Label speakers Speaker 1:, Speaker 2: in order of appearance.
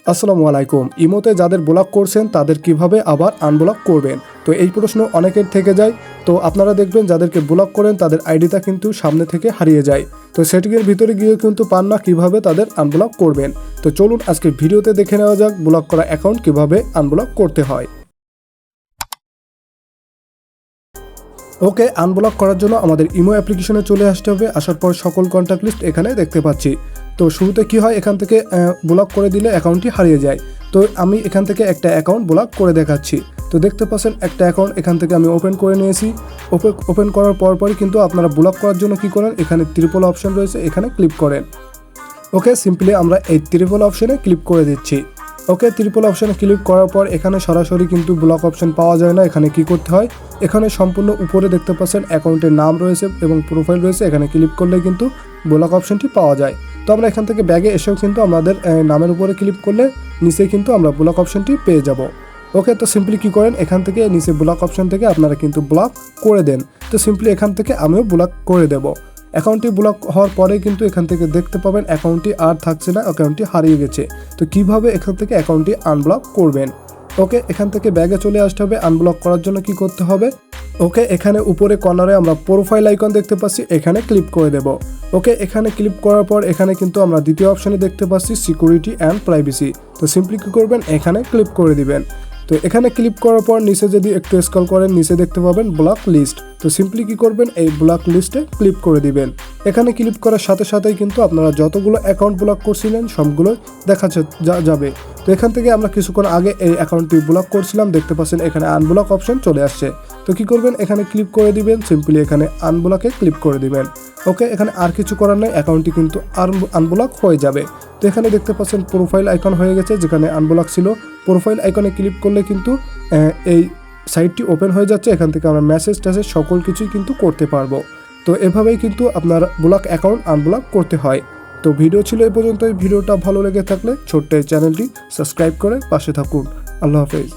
Speaker 1: আসসালামু আলাইকুম। ইমোতে যাদের ব্লক করছেন তাদের কিভাবে আবার আনব্লক করবেন, তো এই প্রশ্ন অনেকের থেকে যায়। তো আপনারা দেখবেন যাদেরকে ব্লক করেন তাদের আইডিটা কিন্তু সামনে থেকে হারিয়ে যায়। তো সেটিংয়ের ভিতরে গিয়ে কিন্তু পান না কিভাবে তাদের আনব্লক করবেন। তো চলুন আজকে ভিডিওতে দেখে নেওয়া যাক ব্লক করা অ্যাকাউন্ট কিভাবে আনব্লক করতে হয়। ওকে, আনব্লক করার জন্য আমাদের ইমো অ্যাপ্লিকেশনে চলে আসতে হবে। আসার পর সকল কন্ট্যাক্ট লিস্ট এখানে দেখতে পাচ্ছি। তো শুরুতে কি হয়, এখান থেকে ব্লক করে দিলে অ্যাকাউন্টটি হারিয়ে যায়। তো আমি এখান থেকে একটা অ্যাকাউন্ট ব্লক করে দেখাচ্ছি। তো দেখতে পাচ্ছেন একটা অ্যাকাউন্ট এখান থেকে আমি ওপেন করে নিয়েছি। ওপেন করার পরই কিন্তু আপনারা ব্লক করার জন্য কি করেন, এখানে ট্রিপল অপশন রয়েছে, এখানে ক্লিক করেন। ওকে, সিম্পলি আমরা এই ট্রিপল অপশনে ক্লিক করে দিচ্ছি। ওকে, ট্রিপল অপশনে ক্লিক করার পর এখানে সরাসরি কিন্তু ব্লক অপশন পাওয়া যায় না। এখানে কি করতে হয়, এখানে সম্পূর্ণ উপরে দেখতে পাচ্ছেন অ্যাকাউন্টের নাম রয়েছে এবং প্রোফাইল রয়েছে, এখানে ক্লিক করলে কিন্তু ব্লক অপশনটি পাওয়া যায়। তো আমরা এখান থেকে ব্যাগে এসেও কিন্তু আমাদের নামের উপরে ক্লিক করলে নিচে কিন্তু আমরা ব্লক অপশনটি পেয়ে যাব। ওকে, তো সিম্পলি কী করেন, এখান থেকে নিচে ব্লক অপশন থেকে আপনারা কিন্তু ব্লক করে দেন। তো সিম্পলি এখান থেকে আমিও ব্লক করে দেব। অ্যাকাউন্টটি ব্লক হওয়ার পরে কিন্তু এখান থেকে দেখতে পাবেন অ্যাকাউন্টটি আর থাকছে না, অ্যাকাউন্টটি হারিয়ে গেছে। তো কিভাবে এখান থেকে অ্যাকাউন্টটি আনব্লক করবেন। ওকে, এখান থেকে ব্যাগে চলে আসতে হবে। আনব্লক করার জন্য কি করতে হবে, ওকে এখানে উপরে কর্নারে আমরা প্রোফাইল আইকন দেখতে পাচ্ছি, এখানে ক্লিক করে দেব। ওকে, এখানে ক্লিক করার পর এখানে কিন্তু আমরা দ্বিতীয় অপশানে দেখতে পাচ্ছি সিকিউরিটি অ্যান্ড প্রাইভেসি। তো সিম্পলি কী করবেন, এখানে ক্লিক করে দিবেন। তো এখানে ক্লিক করার পর নিচে যদি একটু স্ক্রল করেন নিচে দেখতে পাবেন ব্লক লিস্ট। তো সিম্পলি কী করবেন, এই ব্লক লিস্টে ক্লিক করে দিবেন। এখানে ক্লিক করার সাথে সাথেই কিন্তু আপনারা যতগুলো অ্যাকাউন্ট ব্লক করছিলেন সবগুলো দেখা যাবে। তো এখান থেকে আমরা কিছুক্ষণ আগে এই অ্যাকাউন্টটি ব্লক করছিলাম, দেখতে পাচ্ছেন এখানে আনব্লক অপশন চলে আসছে। তো কী করবেন, এখানে ক্লিক করে দিবেন, সিম্পলি এখানে আনব্লকে ক্লিক করে দিবেন। ওকে, এখানে আর কিছু করার নেই, অ্যাকাউন্টটি কিন্তু আনব্লক হয়ে যাবে। তো এখানে দেখতে পাচ্ছেন প্রোফাইল আইকন হয়ে গেছে, যেখানে আনব্লক ছিল। প্রোফাইল আইকনে ক্লিক করলে কিন্তু এই সাইটটি ওপেন হয়ে যাচ্ছে। এখান থেকে আমরা মেসেজ ট্যাসেজ সকল কিছুই কিন্তু করতে পারবো। তো এভাবেই কিন্তু আপনার ব্লক অ্যাকাউন্ট আনব্লক করতে হয়। তো ভিডিও ছিল এই পর্যন্তই। ভিডিওটা ভালো লেগে থাকলে ছোট্ট এই চ্যানেলটি সাবস্ক্রাইব করে পাশে থাকুন। আল্লাহ হাফেজ।